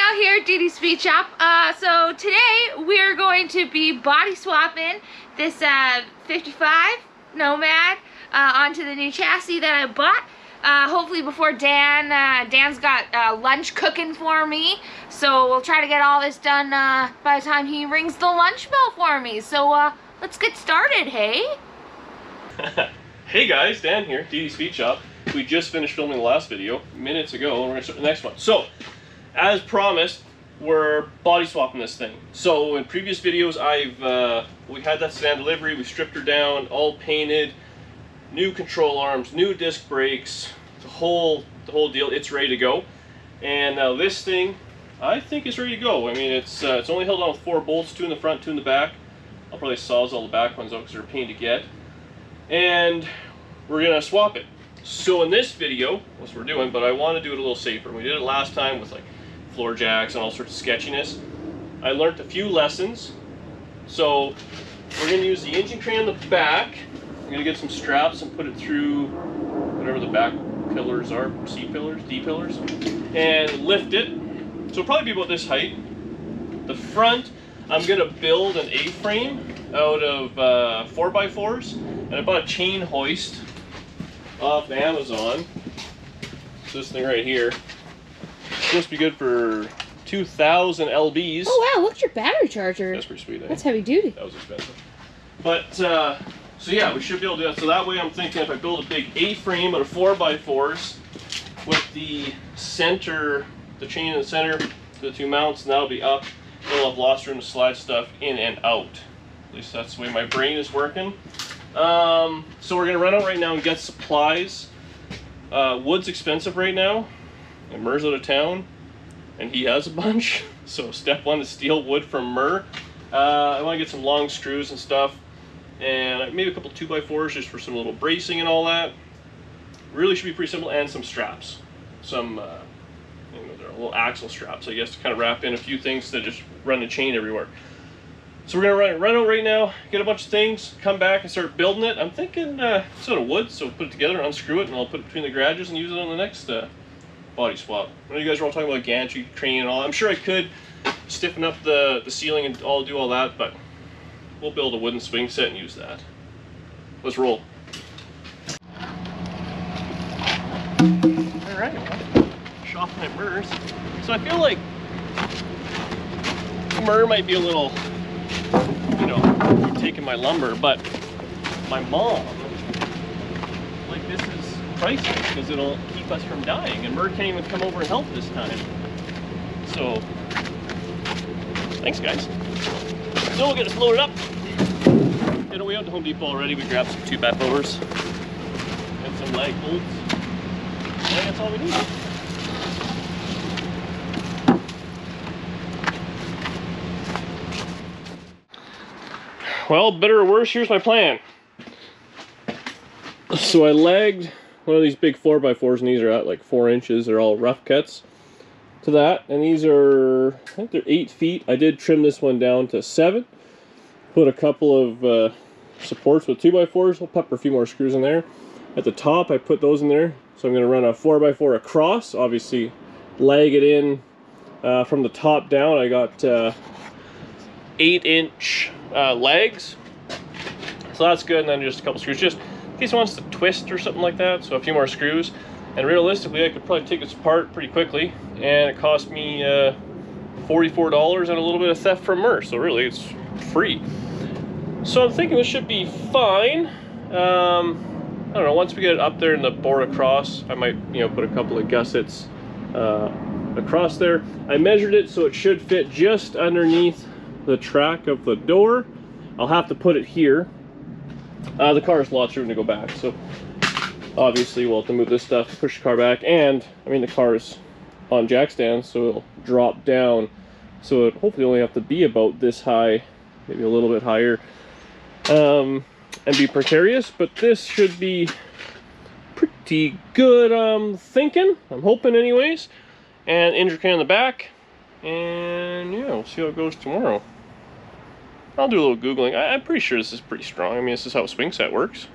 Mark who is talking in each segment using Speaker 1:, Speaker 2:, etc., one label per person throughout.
Speaker 1: Val here, DD Speed Shop. So today we're going to be body swapping this 55 Nomad onto the new chassis that I bought. Hopefully before Dan's got lunch cooking for me. So we'll try to get all this done by the time he rings the lunch bell for me. So let's get started, hey?
Speaker 2: Hey guys, Dan here, DD Speed Shop. We just finished filming the last video minutes ago, and we're going to start the next one. So, as promised, we're body swapping this thing. So in previous videos, we had that sedan delivery, we stripped her down, all painted, new control arms, new disc brakes, the whole deal. It's ready to go. And now this thing, I think is ready to go. I mean, it's only held on with 4 bolts, 2 in the front, 2 in the back. I'll probably saws all the back ones out because they're a pain to get. And we're gonna swap it. So in this video, that's what we're doing, but I want to do it a little safer. We did it last time with like floor jacks and all sorts of sketchiness. I learned a few lessons. So we're going to use the engine crane on the back. I'm going to get some straps and put it through whatever the back pillars are, C pillars, D pillars, and lift it. So it'll probably be about this height. The front, I'm going to build an A-frame out of 4x4s, and I bought a chain hoist off Amazon. So this thing right here, it's supposed to be good for 2,000 lbs.
Speaker 1: Oh wow, look at your battery charger.
Speaker 2: That's pretty sweet, eh?
Speaker 1: That's heavy duty.
Speaker 2: That was expensive. But, so yeah, we should be able to do that. So that way I'm thinking if I build a big A-frame out of 4x4s with the center, the chain in the center, the 2 mounts, and that'll be up. It'll have lots of room to slide stuff in and out. At least that's the way my brain is working. So we're gonna run out right now and get supplies. Wood's expensive right now, and Murr's out of town, and he has a bunch. So step 1 is steal wood from Murr. I want to get some long screws and stuff, and maybe a couple 2x4s just for some little bracing and all that. Really should be pretty simple, and some straps, some they're little axle straps, I guess, to kind of wrap in a few things to just run the chain everywhere. So we're gonna run out right now, get a bunch of things, come back and start building it. I'm thinking sort of wood, so put it together, unscrew it, and I'll put it between the garages and use it on the next body swap. I know you guys are all talking about gantry, crane, and all. I'm sure I could stiffen up the ceiling and do all that, but we'll build a wooden swing set and use that. Let's roll. All right, well, shop my Murrs. So I feel like Murr might be a little, taking my lumber, but my mom, like, this is priceless because it'll keep us from dying, and Murr can't even come over and help this time. So thanks guys. So we'll get this loaded up. Get away out to Home Depot already. We grabbed some 2x motors and some lag bolts. I think that's all we need. Well, better or worse, here's my plan. So I lagged one of these big 4x4s, and these are at like 4 inches. They're all rough cuts to that, and these are, I think they're 8 feet. I did trim this one down to 7. Put a couple of supports with 2x4s. We'll pepper a few more screws in there. At the top, I put those in there. So I'm going to run a 4x4 across. Obviously, lag it in from the top down. I got 8-inch legs, so that's good. And then just a couple screws, just in case it wants to twist or something like that. So a few more screws, and realistically I could probably take this apart pretty quickly, and it cost me $44 and a little bit of theft from Murr, so really it's free. So I'm thinking this should be fine. I don't know, once we get it up there and the board across, I might put a couple of gussets across there. I measured it, so it should fit just underneath the track of the door. I'll have to put it here. The car has lots of room to go back, so obviously we'll have to move this stuff, push the car back, and I mean the car is on jack stands, so it'll drop down, so it hopefully only have to be about this high, maybe a little bit higher, and be precarious. But this should be pretty good, I'm thinking, I'm hoping anyways. And engine crane on the back, and yeah, we'll see how it goes tomorrow. I'll do a little Googling. I'm pretty sure this is pretty strong. I mean, this is how a swing set works.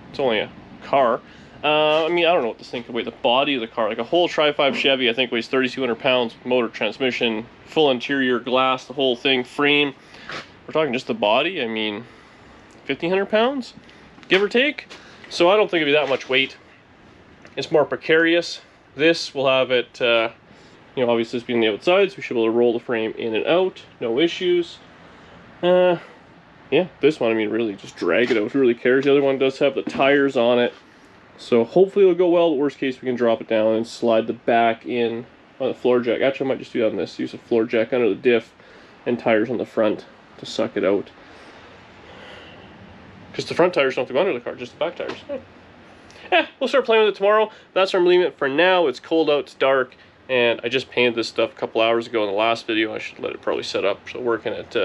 Speaker 2: It's only a car. I mean, I don't know what this thing could weigh. The body of the car, like a whole Tri-5 Chevy, I think weighs 3,200 pounds. Motor, transmission, full interior glass, the whole thing, frame. We're talking just the body. I mean, 1,500 pounds, give or take. So I don't think it'd be that much weight. It's more precarious. This will have it, you know, obviously this being the outside, so we should be able to roll the frame in and out, no issues. Yeah, this one, I mean, really just drag it out. Who really cares? The other one does have the tires on it. So hopefully it'll go well. The worst case, we can drop it down and slide the back in on the floor jack. Actually, I might just do that on this. Use a floor jack under the diff and tires on the front to suck it out. Because the front tires don't have to go under the car, just the back tires. Yeah, we'll start playing with it tomorrow. That's where I'm leaving it for now. It's cold out, it's dark, and I just painted this stuff a couple hours ago in the last video. I should let it probably set up. So working at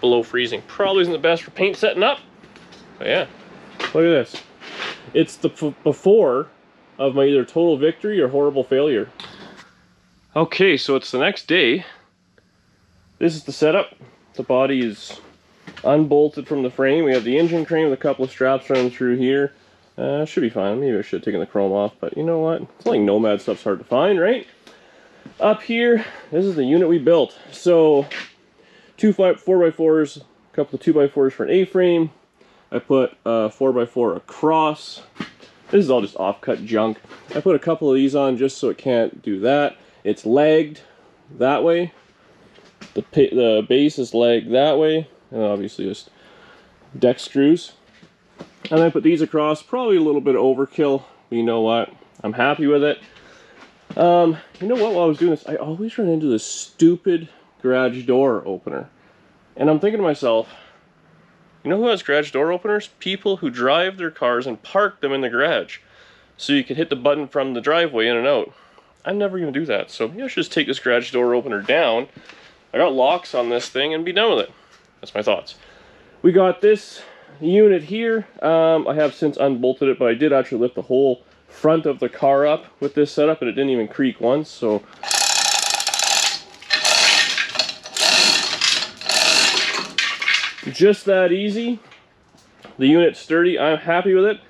Speaker 2: below freezing probably isn't the best for paint setting up. But yeah, look at this. It's the before of my either total victory or horrible failure. Okay, so it's the next day. This is the setup. The body is unbolted from the frame. We have the engine crane with a couple of straps running through here. Should be fine. Maybe I should have taken the chrome off, but you know what? It's like Nomad stuff's hard to find, right? Up here, this is the unit we built. So, 2 4x4s, a couple of 2x4s for an A-frame. I put a 4x4 across. This is all just off-cut junk. I put a couple of these on just so it can't do that. It's lagged that way. The base is lagged that way. And obviously just deck screws. And I put these across. Probably a little bit of overkill. But you know what? I'm happy with it. You know what? While I was doing this, I always run into this stupid garage door opener. And I'm thinking to myself, you know who has garage door openers? People who drive their cars and park them in the garage. So you can hit the button from the driveway in and out. I'm never going to do that. So maybe I should just take this garage door opener down. I got locks on this thing and be done with it. That's my thoughts. We got this unit here. I have since unbolted it, but I did actually lift the whole front of the car up with this setup, and it didn't even creak once. So just that easy. The unit's sturdy. I'm happy with it.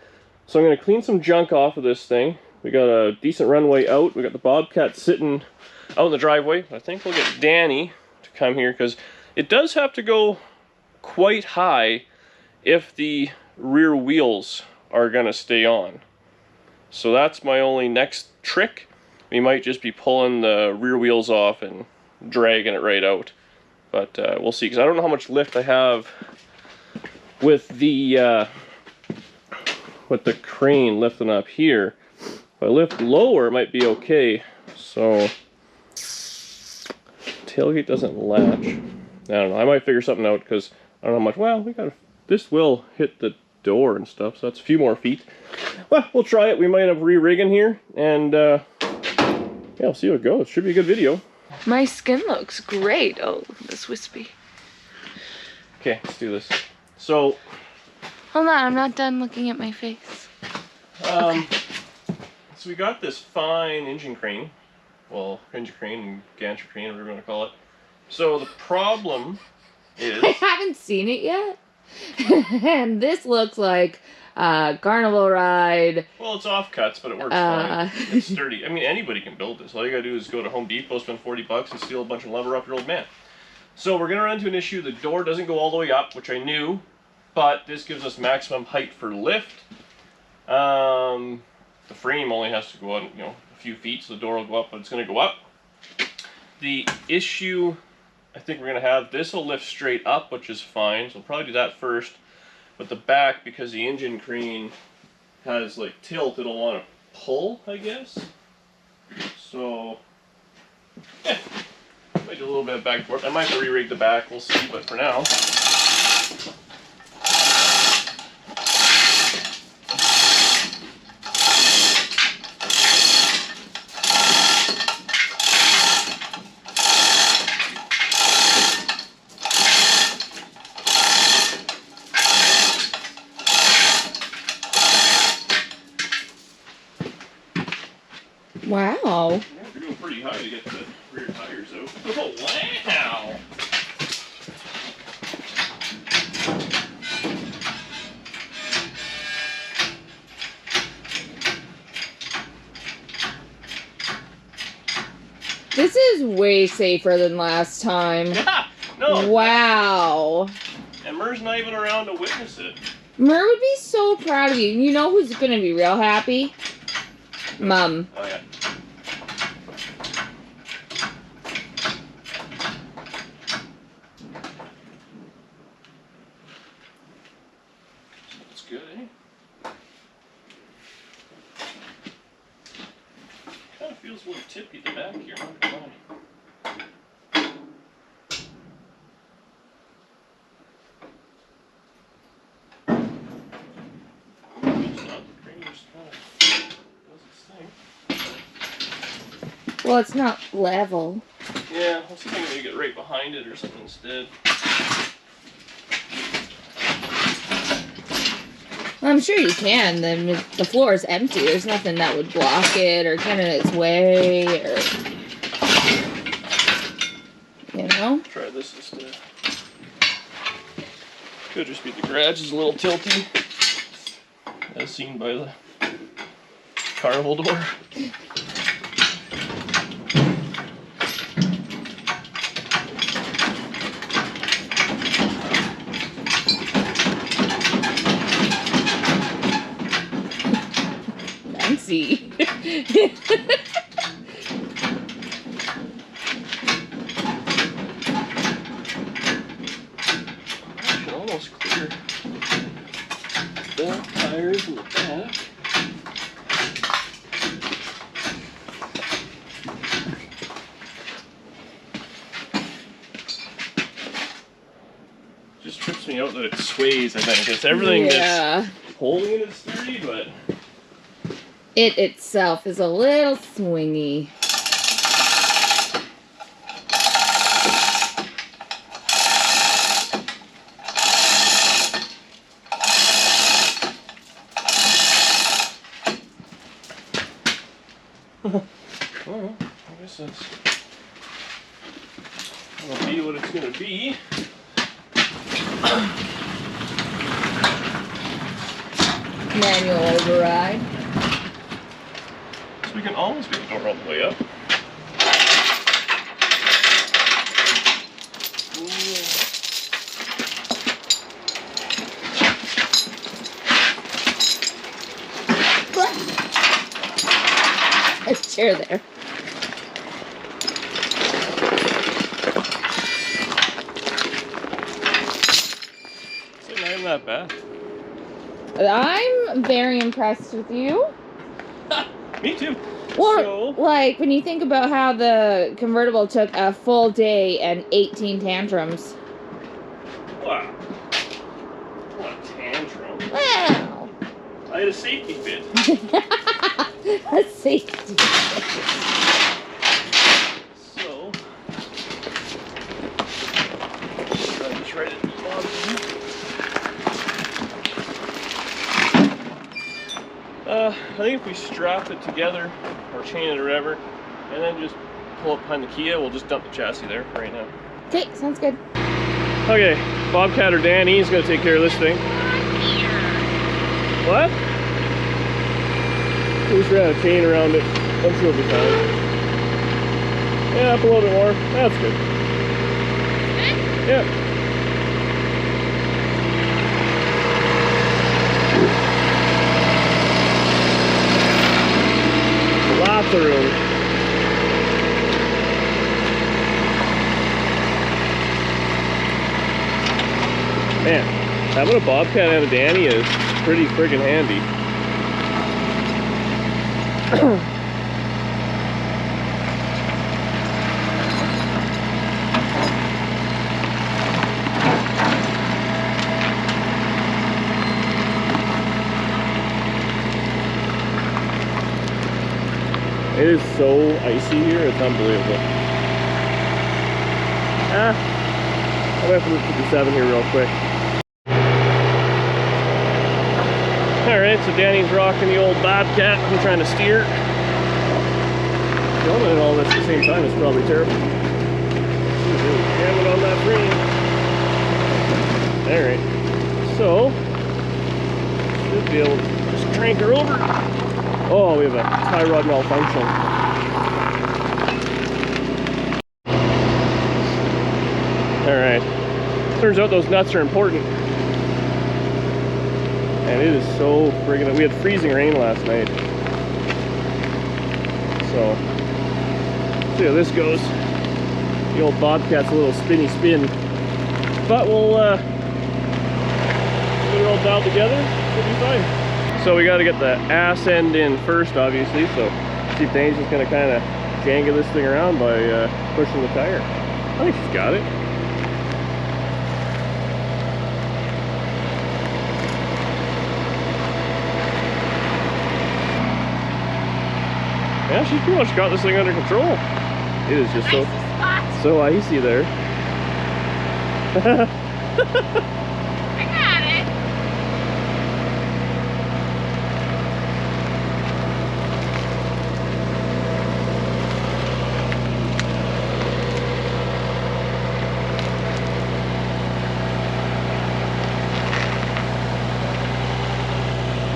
Speaker 2: So I'm going to clean some junk off of this thing. We got a decent runway out. We got the bobcat sitting out in the driveway. I think we'll get Danny to come here because it does have to go quite high if the rear wheels are going to stay on. So that's my only next trick. We might just be pulling the rear wheels off and dragging it right out. But we'll see, because I don't know how much lift I have with the crane lifting up here. If I lift lower, it might be okay. So tailgate doesn't latch. I don't know. I might figure something out because I don't know how much. Well, we got this will hit the door and stuff, so that's a few more feet. Well, we'll try it. We might have re-rigging here, and yeah, we'll see how it goes. Should be a good video.
Speaker 1: My skin looks great. Oh, this wispy.
Speaker 2: Okay, let's do this. So,
Speaker 1: hold on, I'm not done looking at my face.
Speaker 2: Okay. So we got this fine engine crane. Well, engine crane and gantry crane, whatever you want to call it. So the problem is...
Speaker 1: I haven't seen it yet. And this looks like a carnival ride.
Speaker 2: Well, it's offcuts, but it works fine. It's sturdy. I mean, anybody can build this. All you gotta do is go to Home Depot, spend $40 and steal a bunch of lumber off your old man. So we're gonna run into an issue. The door doesn't go all the way up, which I knew, but this gives us maximum height for lift. The frame only has to go on, you know, a few feet, so the door will go up, but it's gonna go up. The issue I think we're gonna have, this will lift straight up, which is fine, so we'll probably do that first. But the back, because the engine crane has like tilt, it'll want to pull, I guess. So, yeah, might do a little bit of back and forth. I might have to re-rig the back, we'll see, but for now.
Speaker 1: Wow.
Speaker 2: Yeah, we're going pretty high to get the rear tires out. Oh, wow!
Speaker 1: This is way safer than last time.
Speaker 2: Yeah, no.
Speaker 1: Wow.
Speaker 2: And Mur's not even around to witness it.
Speaker 1: Mur would be so proud of you. You know who's going to be real happy? Mom.
Speaker 2: Oh, yeah. That's good, eh? Kind of feels a little tippy at the back here, not gonna lie.
Speaker 1: Well, it's not level.
Speaker 2: Yeah, I was thinking maybe get right behind it or something instead.
Speaker 1: Well, I'm sure you can. The floor is empty. There's nothing that would block it or get in its way or... You know?
Speaker 2: Try this instead. Could just be the garage is a little tilty, as seen by the carnival door.
Speaker 1: Fancy.
Speaker 2: Almost clear the tires in the back. Just trips me out that it sways, I think. It's everything that's holding it is sturdy, but
Speaker 1: it itself is a little swingy.
Speaker 2: Well, I guess that's gonna be what it's gonna be.
Speaker 1: Manual override.
Speaker 2: So we can almost get the door all the way up.
Speaker 1: A chair there.
Speaker 2: It's not even that bad.
Speaker 1: I'm very impressed with you.
Speaker 2: Me too.
Speaker 1: Well,
Speaker 2: So,
Speaker 1: like, when you think about how the convertible took a full day and 18 tantrums.
Speaker 2: wow. What a tantrum.
Speaker 1: Wow.
Speaker 2: I had a safety fit.
Speaker 1: A safety.
Speaker 2: So, just right at the bottom. I think if we strap it together or chain it or whatever, and then just pull up behind the Kia, we'll just dump the chassis there for right now.
Speaker 1: Okay, sounds good.
Speaker 2: Okay, Bobcat or Danny is going to take care of this thing. What? We should have a chain around it. I'm sure it'll be fine. Yeah, up a little bit more. That's good. Yeah. Lots of room. Man, having a Bobcat and a Danny is pretty friggin' handy. It is so icy here, it's unbelievable. I'll have to look at the 7 here real quick. Alright, so Danny's rocking the old Bobcat. I'm trying to steer. Filming and all this at the same time is probably terrible. Jam it on that frame. Alright, so should be able to just crank her over. Oh, we have a tie rod malfunction. turns out those nuts are important. And it is so friggin', we had freezing rain last night. So, see how this goes. The old Bobcat's a little spinny spin. But we'll get it all dialed together, it'll be fine. So we gotta get the ass end in first, obviously, so see if Dane's just gonna kinda jangle this thing around by pushing the tire. I think she's got it. Yeah, she's pretty much got this thing under control. It is just so icy there.
Speaker 1: I got it.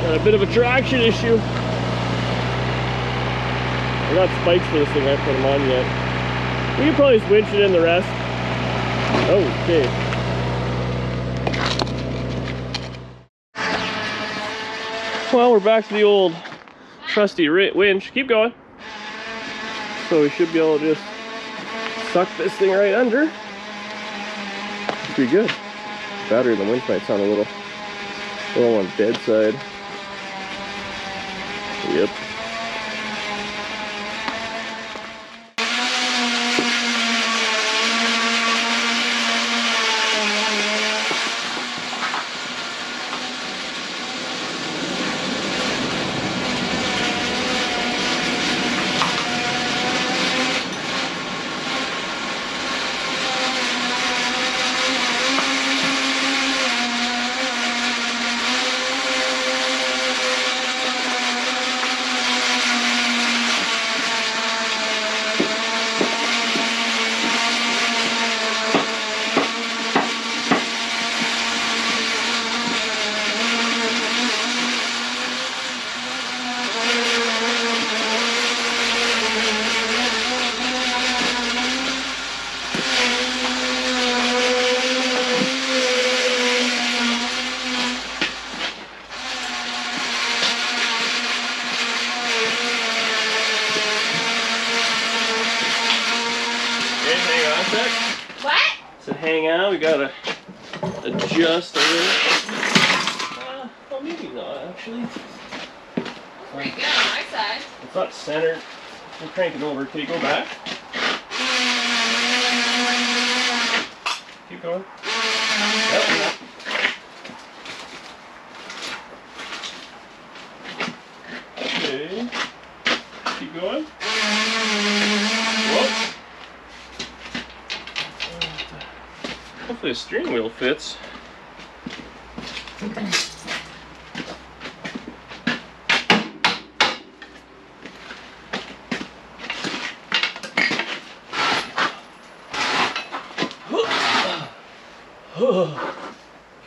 Speaker 2: Got a bit of a traction issue. I got spikes for this thing, I haven't put them on yet. We can probably just winch it in the rest. Okay. Well, we're back to the old trusty winch. Keep going. So we should be able to just suck this thing right under. Pretty good. Battery in the winch might sound a little on the dead side. Yep.
Speaker 1: What?
Speaker 2: So hang on, we gotta adjust a little. Well, maybe not actually.
Speaker 1: Pretty good on my side.
Speaker 2: It's not centered. We're cranking over. Can you go back? Keep going. Yep. Okay. Keep going. Whoa. Hopefully the steering wheel fits.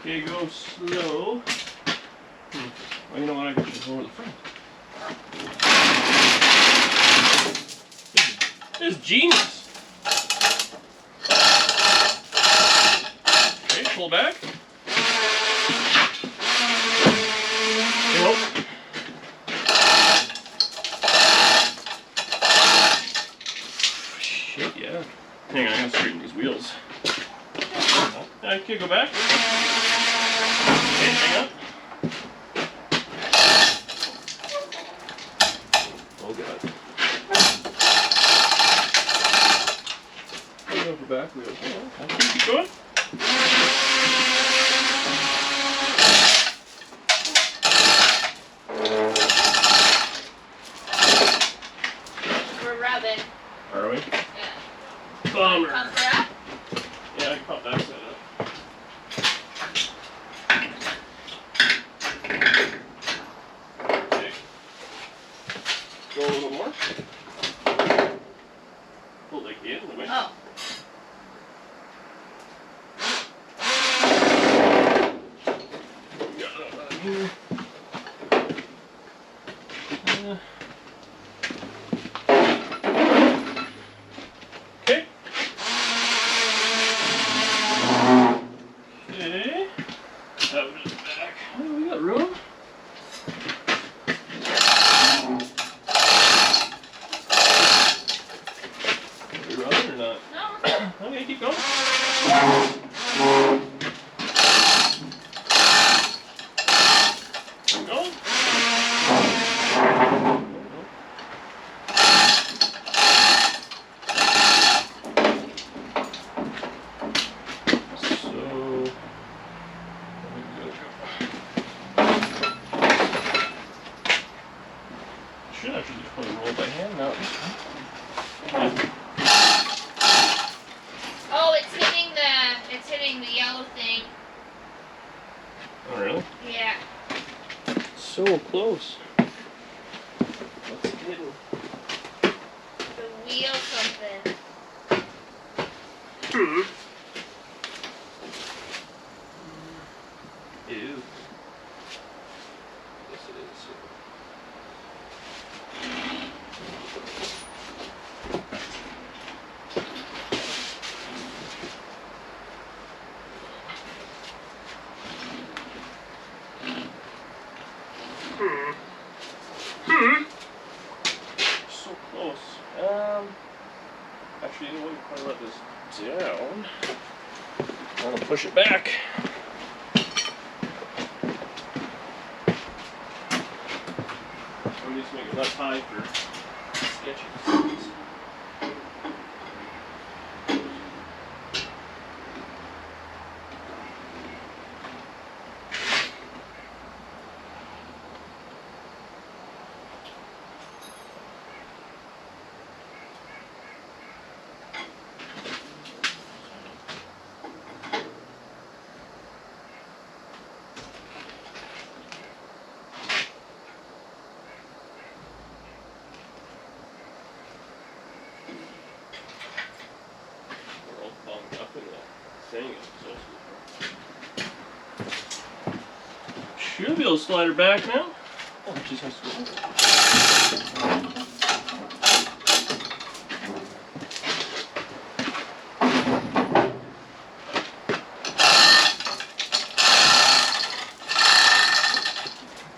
Speaker 2: Okay, go slow. Well, you know what? I can just go over the front. This is genius. Okay, pull back. Nope. Shit, yeah. Hang on, I gotta straighten these wheels. Okay, go back. Okay, hang on. Oh god. Go over back wheels. Oh, okay. Keep going.
Speaker 1: We're rubbing.
Speaker 2: Are we?
Speaker 1: Yeah.
Speaker 2: Bummer.
Speaker 1: Pump her up?
Speaker 2: Yeah, I can pump that side up. Okay. Go a little more. Pull the key in the way.
Speaker 1: Oh.
Speaker 2: Got it up here. Okay. Okay, keep going. Keep going. Should actually just probably roll by hand now.
Speaker 1: Oh, it's hitting the yellow thing.
Speaker 2: Oh, really?
Speaker 1: Yeah.
Speaker 2: So close. What's it hitting?
Speaker 1: The wheel something.
Speaker 2: Ew. Yes, it is. So close. Actually, you know what? We'll probably let this down. I'm gonna push it back. We need to make it less high for sketching. Should be able to slide her back now. Oh, she's going to school.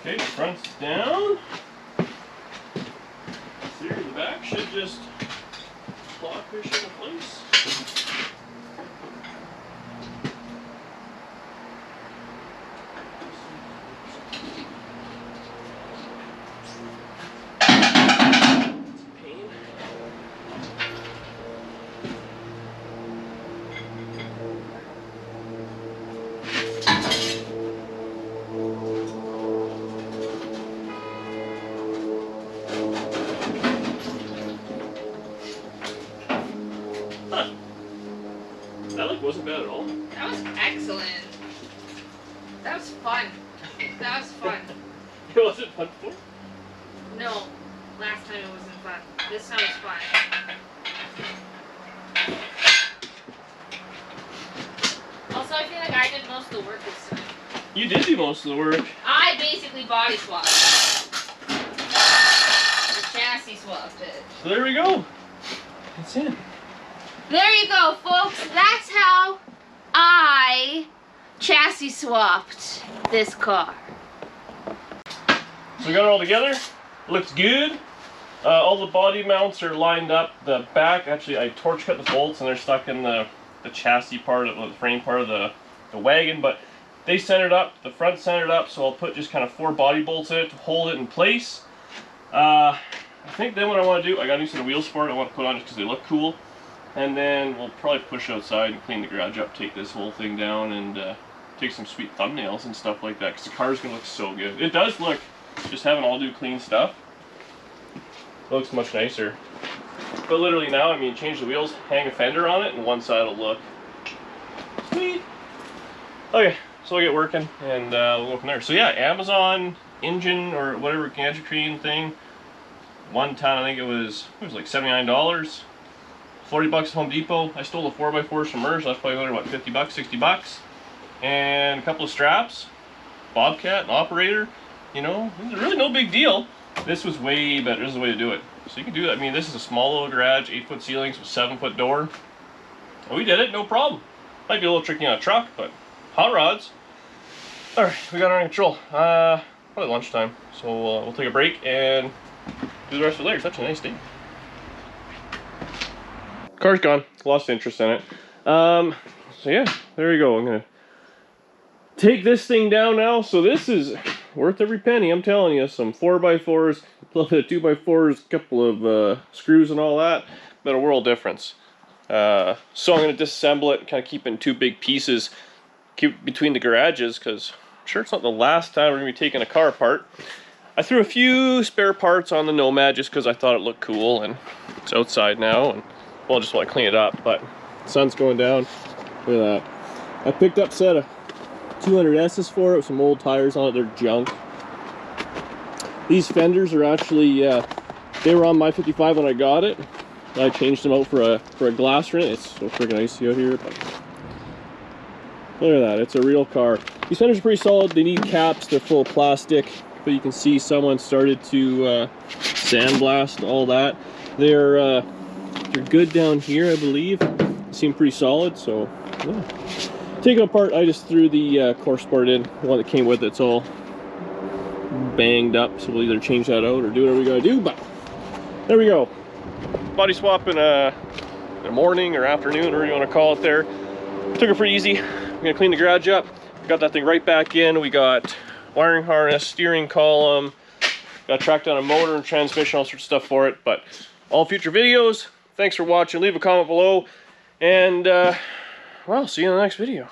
Speaker 2: Okay, front's down. Here, the back should just lock her shit in place. That wasn't bad at all.
Speaker 1: That was excellent. That was fun. That was fun.
Speaker 2: It wasn't fun before?
Speaker 1: No, last time it wasn't fun. This time was fun. Also, I feel like I did most of the work this time.
Speaker 2: You did do most of the work.
Speaker 1: I basically body swapped. The chassis swapped it.
Speaker 2: So there we go. It's in.
Speaker 1: There you go, folks. That's how I chassis swapped this car.
Speaker 2: So we got it all together. Looks good. All the body mounts are lined up. The back, actually, I torch cut the bolts and they're stuck in the chassis part of the frame part of the wagon, but they centered up. The front centered up, so I'll put just kind of 4 body bolts in it to hold it in place. I think then what I want to do, I got a new set of wheels for it. I want to put on just because they look cool. And then we'll probably push outside and clean the garage up, take this whole thing down, and take some sweet thumbnails and stuff like that, because the car's going to look so good. It does look, just having all new clean stuff, it looks much nicer. But literally now, I mean, change the wheels, hang a fender on it, and one side will look sweet. Okay, so we'll get working, and we'll go from there. So yeah, Amazon engine, or whatever gantry thing, one ton, I think it was like $79. 40 bucks at Home Depot. I stole the 4x4s from Merge. That's probably only what, 50 bucks, 60 bucks. And a couple of straps, bobcat, an operator. You know, it's really no big deal. This was way better. This is the way to do it. So you can do that. I mean, this is a small little garage, 8-foot ceilings with 7-foot door. And we did it, no problem. Might be a little tricky on a truck, but hot rods. All right, we got it under control. Probably lunchtime. So we'll take a break and do the rest of it later. Such a nice day. Car's gone. Lost interest in it. So yeah, there you go. I'm gonna take this thing down now. So this is worth every penny, I'm telling you. Some 4x4s, a little bit of 2x4s, a couple of screws and all that. But a world difference. So I'm going to disassemble it, kind of keep it in two big pieces, keep it between the garages, because I'm sure it's not the last time we're going to be taking a car apart. I threw a few spare parts on the Nomad just because I thought it looked cool, and it's outside now, and well, I just want to clean it up, but the sun's going down. Look at that. I picked up a set of 200S's for it with some old tires on it. They're junk. These fenders are actually, they were on my 55 when I got it. I changed them out for a glass rim. It's so freaking icy out here, but look at that. It's a real car. These fenders are pretty solid. They need caps. They're full of plastic, but you can see someone started to sandblast all that. They're good down here, I believe. They seem pretty solid, so yeah. Take it apart. I just threw the core sport in, the one that came with it. It's all banged up, so we'll either change that out or do whatever we gotta do, but there we go. Body swap in the morning or afternoon, whatever you want to call it there. Took it pretty easy. I'm gonna clean the garage up. Got that thing right back in. We got wiring harness, steering column, got to track down a motor and transmission, all sorts of stuff for it. But all future videos. Thanks for watching. Leave a comment below, and well, see you in the next video.